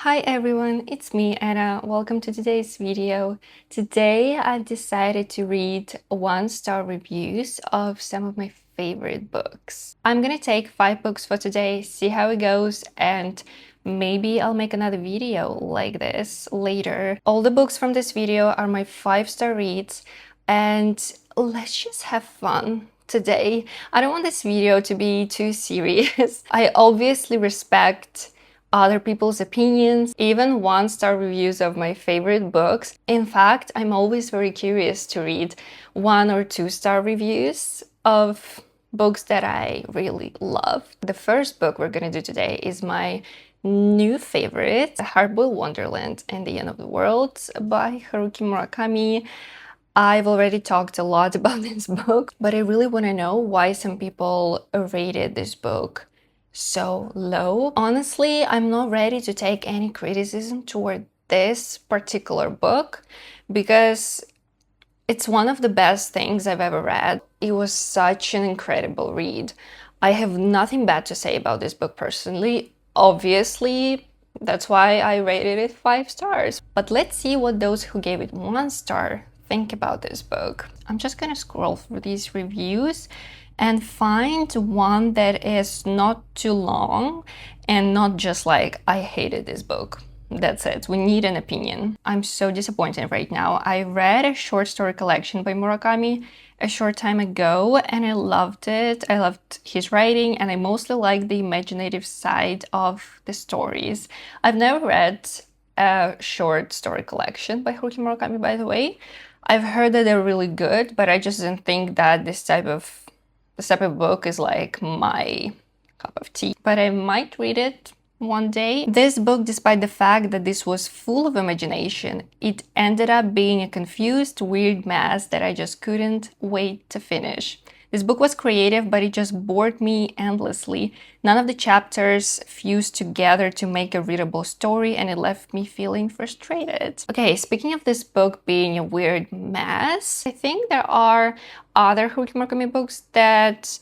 Hi everyone, it's me Anna. Welcome to today's video. Today I've decided to read one-star reviews of some of my favorite books. I'm gonna take 5 books for today, see how it goes, and maybe I'll make another video like this later. All the books from this video are my 5-star reads, and let's just have fun today. I don't want this video to be too serious. I obviously respect other people's opinions, even one-star reviews of my favorite books. In fact, I'm always very curious to read 1 or 2-star reviews of books that I really love. The first book we're gonna do today is my new favorite, Hard-Boiled Wonderland and the End of the World by Haruki Murakami. I've already talked a lot about this book, but I really want to know why some people rated this book so low. Honestly, I'm not ready to take any criticism toward this particular book because it's one of the best things I've ever read. It was such an incredible read. I have nothing bad to say about this book personally. Obviously, that's why I rated it 5 stars. But let's see what those who gave it 1 star think about this book. I'm just gonna scroll through these reviews and find one that is not too long and not just like, I hated this book. That's it. We need an opinion. I'm so disappointed right now. I read a short story collection by Murakami a short time ago and I loved it. I loved his writing and I mostly like the imaginative side of the stories. I've never read a short story collection by Haruki Murakami, by the way. I've heard that they're really good, but I just didn't think that this type of book is like my cup of tea. But I might read it one day. This book, despite the fact that this was full of imagination, it ended up being a confused, weird mess that I just couldn't wait to finish. This book was creative, but it just bored me endlessly. None of the chapters fused together to make a readable story, and it left me feeling frustrated. Okay, speaking of this book being a weird mess, I think there are other Haruki Murakami books that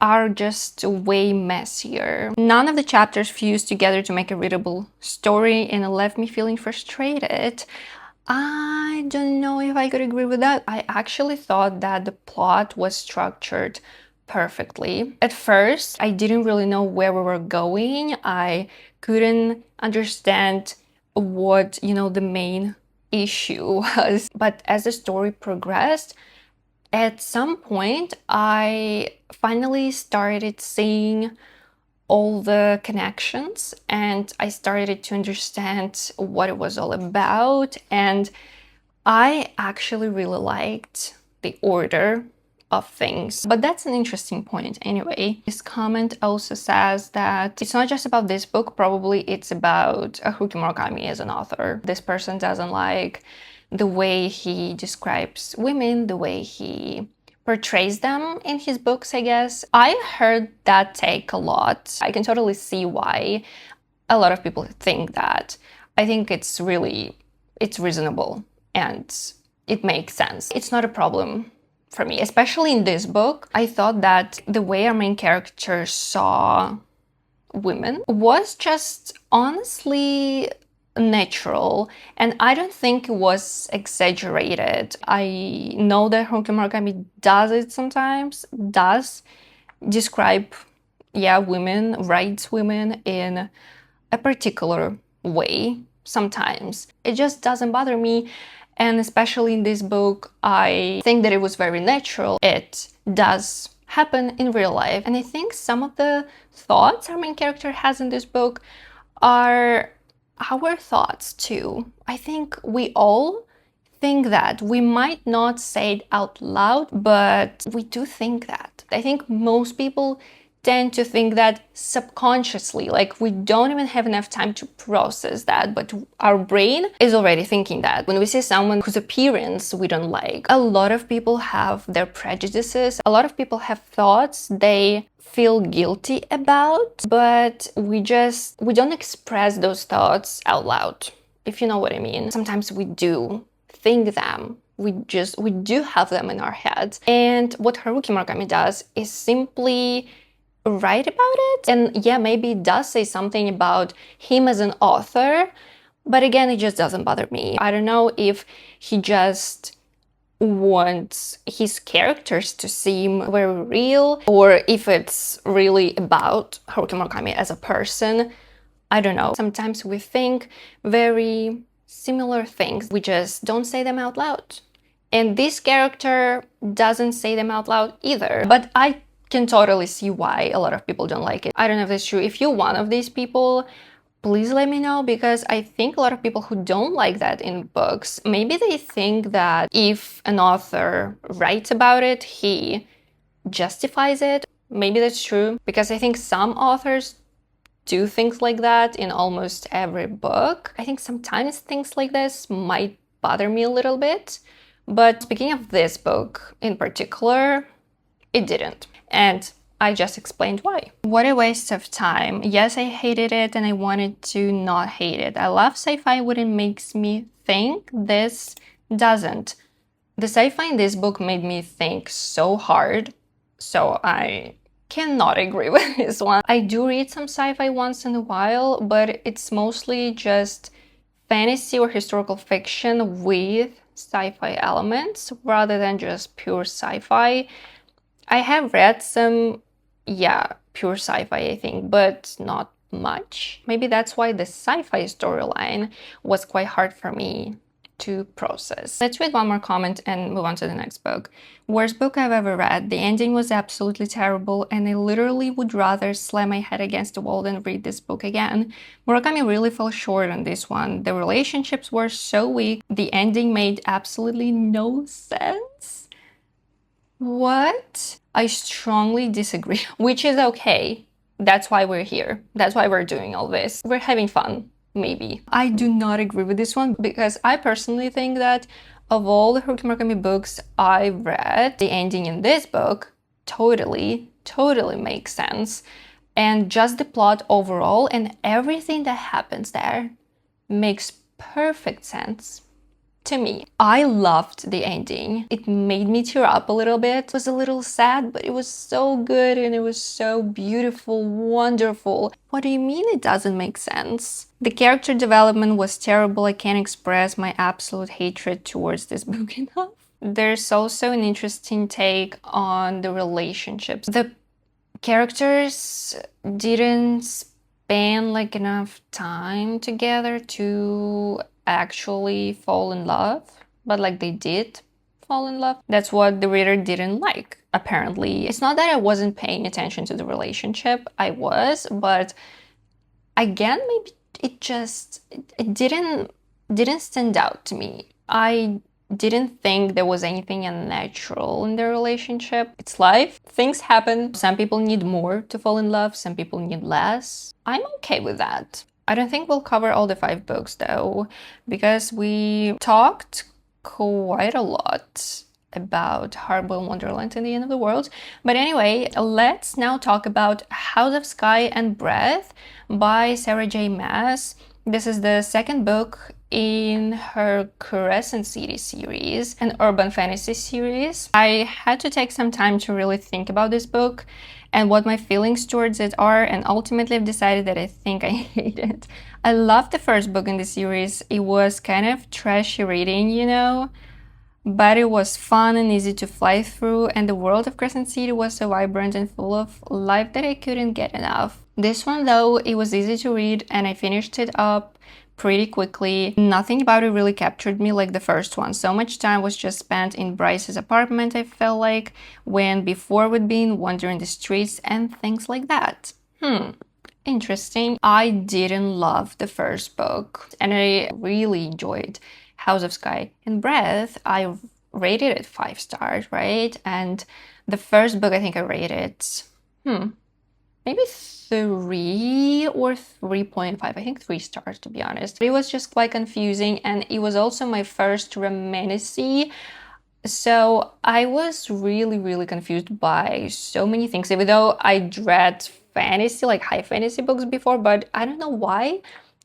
are just way messier. None of the chapters fused together to make a readable story, and it left me feeling frustrated. I don't know if I could agree with that. I actually thought that the plot was structured perfectly. At first, I didn't really know where we were going. I couldn't understand what, the main issue was. But as the story progressed, at some point, I finally started seeing all the connections and I started to understand what it was all about, and I actually really liked the order of things. But that's an interesting point anyway. This comment also says that it's not just about this book, probably it's about Haruki Murakami as an author. This person doesn't like the way he describes women, the way he portrays them in his books, I guess. I heard that take a lot. I can totally see why a lot of people think that. I think it's reasonable and it makes sense. It's not a problem for me, especially in this book. I thought that the way our main character saw women was just honestly natural, and I don't think it was exaggerated. I know that Haruki Murakami does it sometimes, does describe, women, writes women in a particular way sometimes. It just doesn't bother me, and especially in this book, I think that it was very natural. It does happen in real life, and I think some of the thoughts our main character has in this book are our thoughts too. I think we all think that. We might not say it out loud, but we do think that. I think most people tend to think that subconsciously, like we don't even have enough time to process that, but our brain is already thinking that. When we see someone whose appearance we don't like, a lot of people have their prejudices, a lot of people have thoughts they feel guilty about, but we don't express those thoughts out loud, if you know what I mean. Sometimes we do think them. We do have them in our heads. And what Haruki Murakami does is simply right about it. And yeah, maybe it does say something about him as an author, but again, it just doesn't bother me. I don't know if he just wants his characters to seem very real, or if it's really about Haruki Murakami as a person. I don't know. Sometimes we think very similar things, we just don't say them out loud. And this character doesn't say them out loud either. But I can totally see why a lot of people don't like it. I don't know if that's true. If you're one of these people, please let me know, because I think a lot of people who don't like that in books, maybe they think that if an author writes about it, he justifies it. Maybe that's true, because I think some authors do things like that in almost every book. I think sometimes things like this might bother me a little bit, but speaking of this book in particular, it didn't. And I just explained why. What a waste of time. Yes, I hated it and I wanted to not hate it. I love sci-fi when it makes me think. This doesn't. The sci-fi in this book made me think so hard, so I cannot agree with this one. I do read some sci-fi once in a while, but it's mostly just fantasy or historical fiction with sci-fi elements rather than just pure sci-fi. I have read some, yeah, pure sci-fi, I think, but not much. Maybe that's why the sci-fi storyline was quite hard for me to process. Let's read one more comment and move on to the next book. Worst book I've ever read. The ending was absolutely terrible, and I literally would rather slam my head against the wall than read this book again. Murakami really fell short on this one. The relationships were so weak. The ending made absolutely no sense. What? I strongly disagree, which is okay. That's why we're here. That's why we're doing all this. We're having fun, maybe. I do not agree with this one, because I personally think that of all the Haruki Murakami books I've read, the ending in this book totally makes sense. And just the plot overall and everything that happens there makes perfect sense. To me, I loved the ending. It made me tear up a little bit. It was a little sad, but it was so good and it was so beautiful, wonderful. What do you mean it doesn't make sense? The character development was terrible. I can't express my absolute hatred towards this book enough. There's also an interesting take on the relationships. The characters didn't spend like enough time together to actually fall in love, but like they did fall in love. That's what the reader didn't like, apparently. It's not that I wasn't paying attention to the relationship, I was, but again, maybe it didn't stand out to me. I didn't think there was anything unnatural in their relationship. It's life. Things happen. Some people need more to fall in love, some people need less. I'm okay with that. I don't think we'll cover all the 5 books though, because we talked quite a lot about Horrible Wonderland and the End of the World. But anyway, let's now talk about House of Sky and Breath by Sarah J. Maas. This is the second book in her Crescent City series, an urban fantasy series. I had to take some time to really think about this book and what my feelings towards it are, and ultimately I've decided that I think I hate it. I loved the first book in the series. It was kind of trashy reading, you know, but it was fun and easy to fly through, and the world of Crescent City was so vibrant and full of life that I couldn't get enough. This one though, it was easy to read and I finished it up pretty quickly. Nothing about it really captured me like the first one. So much time was just spent in Bryce's apartment, I felt like, when before we'd been wandering the streets and things like that. Interesting. I didn't love the first book and I really enjoyed House of Sky and Breath. I rated it 5 stars, right? And the first book I think I rated, maybe 3 or 3.5. I think 3 stars, to be honest. It was just quite confusing, and it was also my first romantasy. So I was really confused by so many things, even though I read fantasy, like high fantasy books before, but I don't know why.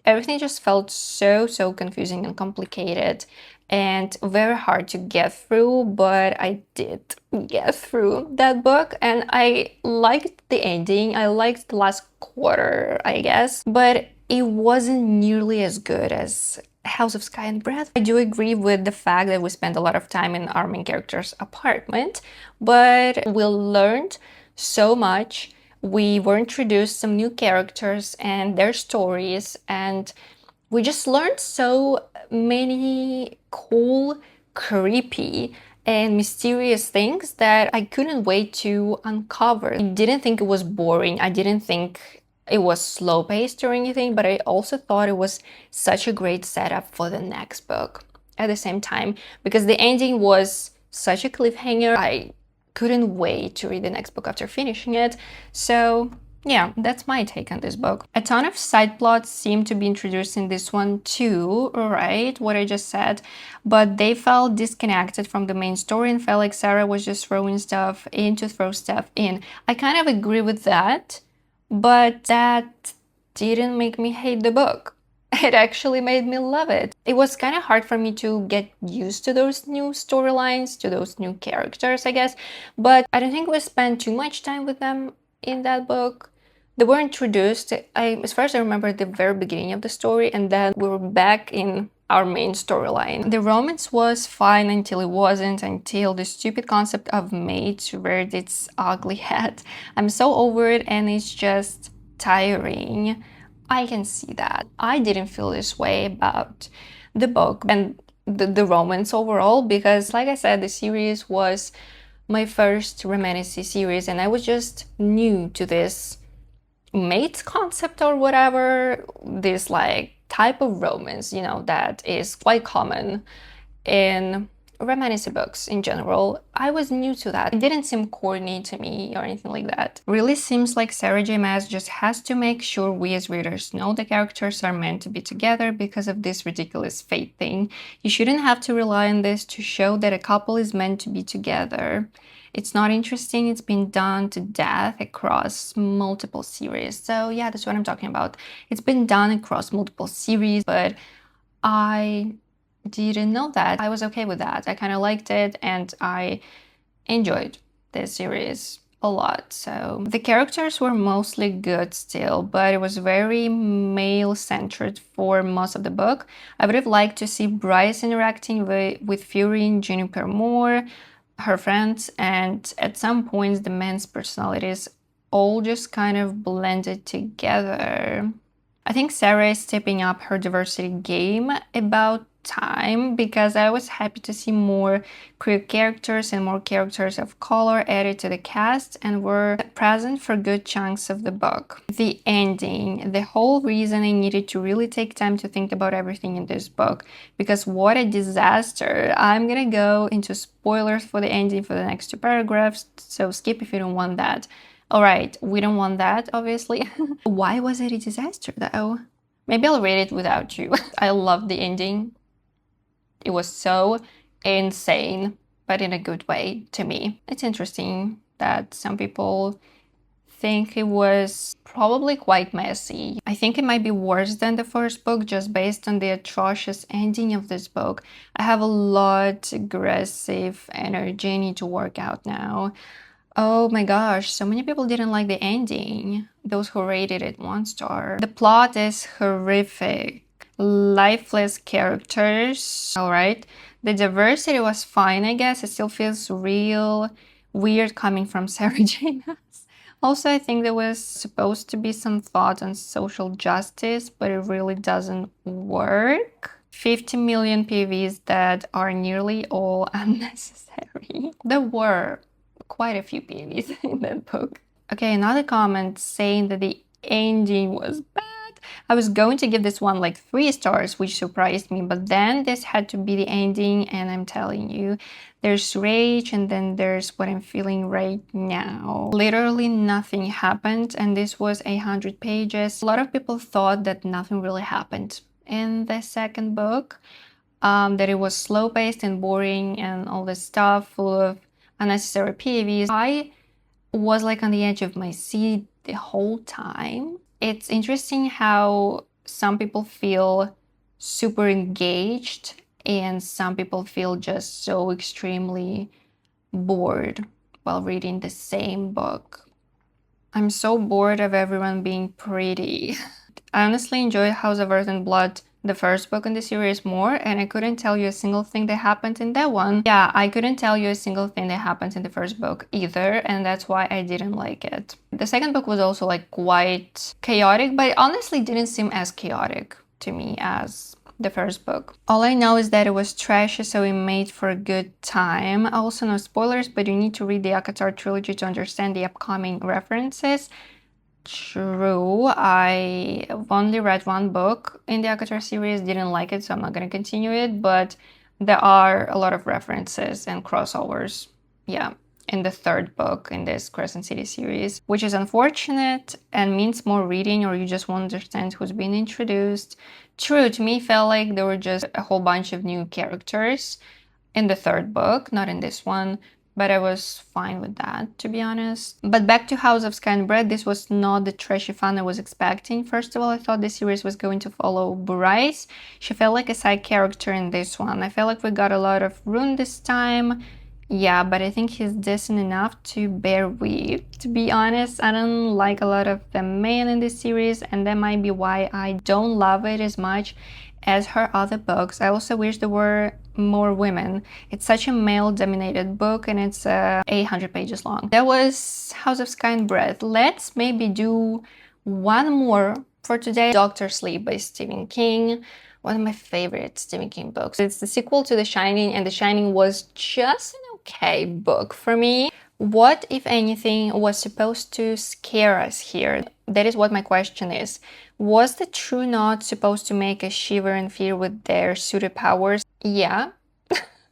everything just felt so confusing and complicated and very hard to get through, but I did get through that book, and I liked the ending. I liked the last quarter, I guess, but it wasn't nearly as good as House of Sky and Breath. I do agree with the fact that we spent a lot of time in our main character's apartment, but we learned so much. We were introduced some new characters and their stories, and we just learned so many cool, creepy, and mysterious things that I couldn't wait to uncover. I didn't think it was boring. I didn't think it was slow paced or anything, but I also thought it was such a great setup for the next book at the same time, because the ending was such a cliffhanger. I couldn't wait to read the next book after finishing it. So yeah, that's my take on this book. A ton of side plots seem to be introduced in this one too, right? What I just said, but they felt disconnected from the main story and felt like Sarah was just throwing stuff in to throw stuff in. I kind of agree with that, but that didn't make me hate the book. It actually made me love it. It was kind of hard for me to get used to those new storylines, to those new characters, I guess, but I don't think we spent too much time with them in that book. They were introduced, as far as I remember, at the very beginning of the story, and then we were back in our main storyline. The romance was fine until it wasn't, until the stupid concept of mates reared its ugly head. I'm so over it, and it's just tiring. I can see that. I didn't feel this way about the book and the romance overall, because like I said, the series was my first romantic series, and I was just new to this mate concept or whatever, this like type of romance, you know, that is quite common in romantic books in general. I was new to that. It didn't seem corny to me or anything like that. Really seems like Sarah J. Maas just has to make sure we as readers know the characters are meant to be together because of this ridiculous fate thing. You shouldn't have to rely on this to show that a couple is meant to be together. It's not interesting. It's been done to death across multiple series. So yeah, that's what I'm talking about. It's been done across multiple series, but I didn't know that. I was okay with that. I kind of liked it, and I enjoyed this series a lot. So the characters were mostly good still, but it was very male-centered for most of the book. I would have liked to see Bryce interacting with Fury and Juniper more, her friends, and at some points the men's personalities all just kind of blended together. I think Sarah is stepping up her diversity game about time, because I was happy to see more queer characters and more characters of color added to the cast and were present for good chunks of the book. The ending, the whole reason I needed to really take time to think about everything in this book, because what a disaster. I'm gonna go into spoilers for the ending for the next 2 paragraphs, so skip if you don't want that. All right, we don't want that, obviously. Why was it a disaster, though? Maybe I'll read it without you. I love the ending. It was so insane, but in a good way to me. It's interesting that some people think it was probably quite messy. I think it might be worse than the first book just based on the atrocious ending of this book. I have a lot aggressive energy I need to work out now. Oh my gosh, so many people didn't like the ending. Those who rated it 1 star. The plot is horrific. Lifeless characters. Alright. The diversity was fine, I guess. It still feels real weird coming from Sarah J. Maas. Also, I think there was supposed to be some thought on social justice, but it really doesn't work. 50 million PVs that are nearly all unnecessary. There were quite a few PVs in that book. Okay, another comment saying that the ending was bad. I was going to give this one like 3 stars, which surprised me, but then this had to be the ending, and I'm telling you, there's rage and then there's what I'm feeling right now. Literally nothing happened, and this was 100 pages. A lot of people thought that nothing really happened in the second book, that it was slow-paced and boring and all this stuff full of unnecessary PVs. I was like on the edge of my seat the whole time. It's interesting how some people feel super engaged and some people feel just so extremely bored while reading the same book. I'm so bored of everyone being pretty. I honestly enjoyed House of Earth and Blood, the first book in the series, more, and I couldn't tell you a single thing that happened in that one. Yeah, I couldn't tell you a single thing that happened in the first book either, and that's why I didn't like it. The second book was also like quite chaotic, but it honestly didn't seem as chaotic to me as the first book. All I know is that it was trashy, so it made for a good time. Also, no spoilers, but you need to read the ACOTAR trilogy to understand the upcoming references. True, I've only read one book in the ACOTAR series, didn't like it, so I'm not going to continue it, but there are a lot of references and crossovers, yeah, in the third book in this Crescent City series, which is unfortunate and means more reading, or you just won't understand who's been introduced. True, to me, felt like there were just a whole bunch of new characters in the third book, not in this one, but I was fine with that, to be honest. But back to House of Sky and Bread, this was not the trashy fun I was expecting. First of all, I thought the series was going to follow Bryce. She felt like a side character in this one. I felt like we got a lot of Rune this time. Yeah, but I think he's decent enough to bear with. To be honest, I don't like a lot of the men in this series, and that might be why I don't love it as much as her other books. I also wish there were more women. It's such a male-dominated book, and it's 800 pages long. That was House of Sky and Breath. Let's maybe do one more for today. Doctor Sleep by Stephen King. One of my favorite Stephen King books. It's the sequel to The Shining, and The Shining was just an okay book for me. What, if anything, was supposed to scare us here? That is what my question is. Was the True Knot supposed to make us shiver in fear with their suited powers? Yeah.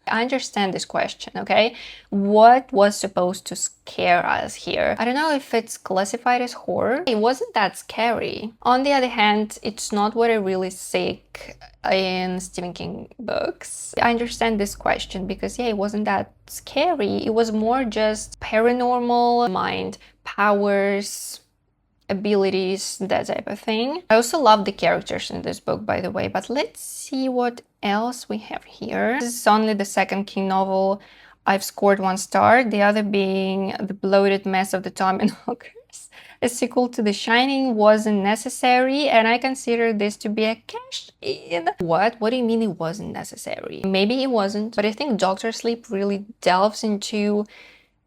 I understand this question, okay? What was supposed to scare us here? I don't know if it's classified as horror. It wasn't that scary. On the other hand, it's not what I really seek in Stephen King books. I understand this question because, yeah, it wasn't that scary. It was more just paranormal, mind, powers, abilities, that type of thing. I also love the characters in this book, by the way, but let's see what else we have here. This is only the second King novel I've scored 1 star, the other being The Bloated Mess of the Tommyknockers. A sequel to The Shining wasn't necessary, and I consider this to be a cash-in. What? What do you mean it wasn't necessary? Maybe it wasn't, but I think Doctor Sleep really delves into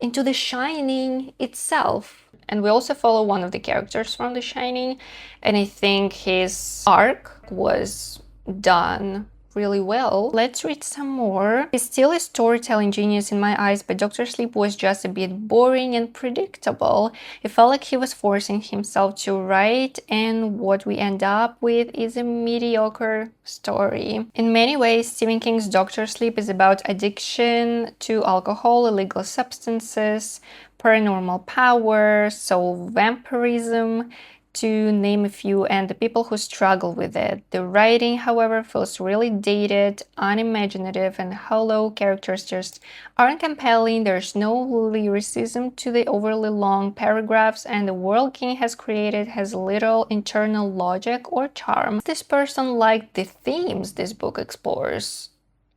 The Shining itself. And we also follow one of the characters from The Shining, and I think his arc was done really well. Let's read some more. He's still a storytelling genius in my eyes, but Dr. Sleep was just a bit boring and predictable. It felt like he was forcing himself to write, and what we end up with is a mediocre story. In many ways, Stephen King's Dr. Sleep is about addiction to alcohol, illegal substances, paranormal power, soul vampirism, to name a few, and the people who struggle with it. The writing, however, feels really dated, unimaginative, and hollow. Characters just aren't compelling. There's no lyricism to the overly long paragraphs, and the world King has created has little internal logic or charm. This person liked the themes this book explores,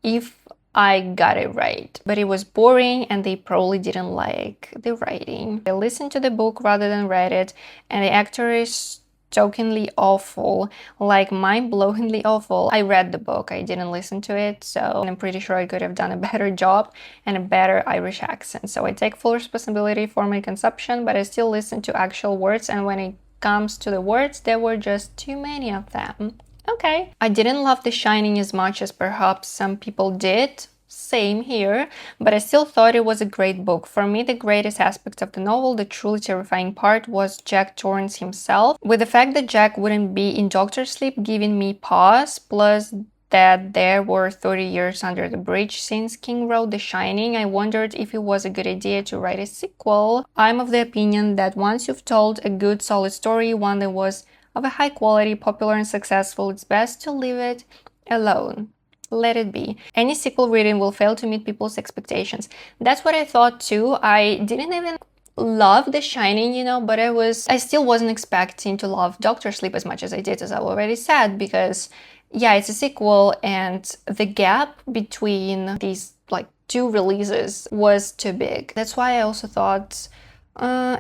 if I got it right. But it was boring, and they probably didn't like the writing. I listened to the book rather than read it, and the actor is jokingly awful, like mind-blowingly awful. I read the book, I didn't listen to it, so I'm pretty sure I could have done a better job and a better Irish accent. So I take full responsibility for my consumption, but I still listen to actual words, and when it comes to the words, there were just too many of them. Okay. I didn't love The Shining as much as perhaps some people did. Same here, but I still thought it was a great book. For me, the greatest aspect of the novel, the truly terrifying part, was Jack Torrance himself. With the fact that Jack wouldn't be in Doctor Sleep giving me pause, plus that there were 30 years under the bridge since King wrote The Shining, I wondered if it was a good idea to write a sequel. I'm of the opinion that once you've told a good, solid story, one that was of a high quality, popular and successful, it's best to leave it alone. Let it be. Any sequel reading will fail to meet people's expectations. That's what I thought too. I didn't even love The Shining, you know, but I still wasn't expecting to love Doctor Sleep as much as I did, as I already said, because yeah, it's a sequel and the gap between these like two releases was too big. That's why I also thought,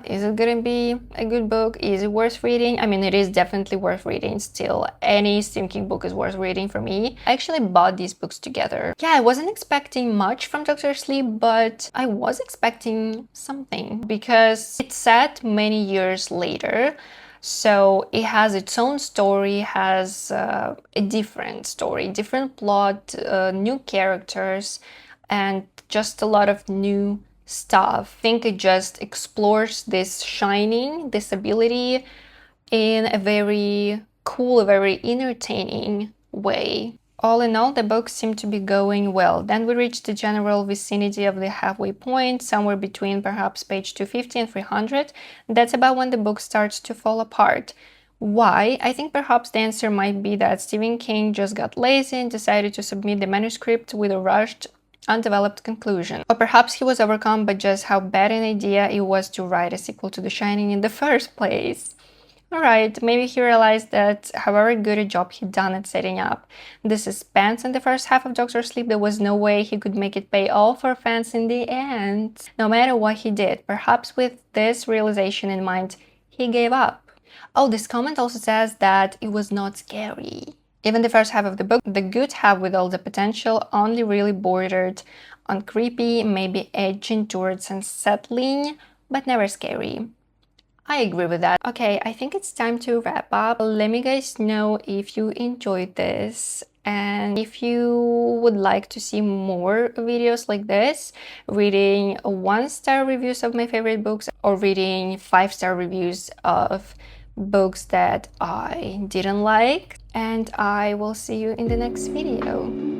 is it gonna be a good book? Is it worth reading? I mean, it is definitely worth reading still. Any Stephen King book is worth reading for me. I actually bought these books together. Yeah, I wasn't expecting much from Doctor Sleep, but I was expecting something because it's set many years later. So it has its own story, has a different story, different plot, new characters, and just a lot of new stuff. I think it just explores this shining, this ability in a very cool, very entertaining way. All in all, the books seem to be going well. Then we reach the general vicinity of the halfway point, somewhere between perhaps page 250 and 300. That's about when the book starts to fall apart. Why? I think perhaps the answer might be that Stephen King just got lazy and decided to submit the manuscript with a rushed, undeveloped conclusion. Or perhaps he was overcome by just how bad an idea it was to write a sequel to The Shining in the first place. Alright, maybe he realized that however good a job he'd done at setting up the suspense in the first half of Doctor Sleep, there was no way he could make it pay off for fans in the end. No matter what he did, perhaps with this realization in mind, he gave up. Oh, this comment also says that it was not scary. Even the first half of the book, the good half with all the potential, only really bordered on creepy, maybe edging towards unsettling, but never scary. I agree with that. Okay, I think it's time to wrap up. Let me guys know if you enjoyed this and if you would like to see more videos like this, reading 1-star reviews of my favorite books or reading 5-star reviews of books that I didn't like. And I will see you in the next video.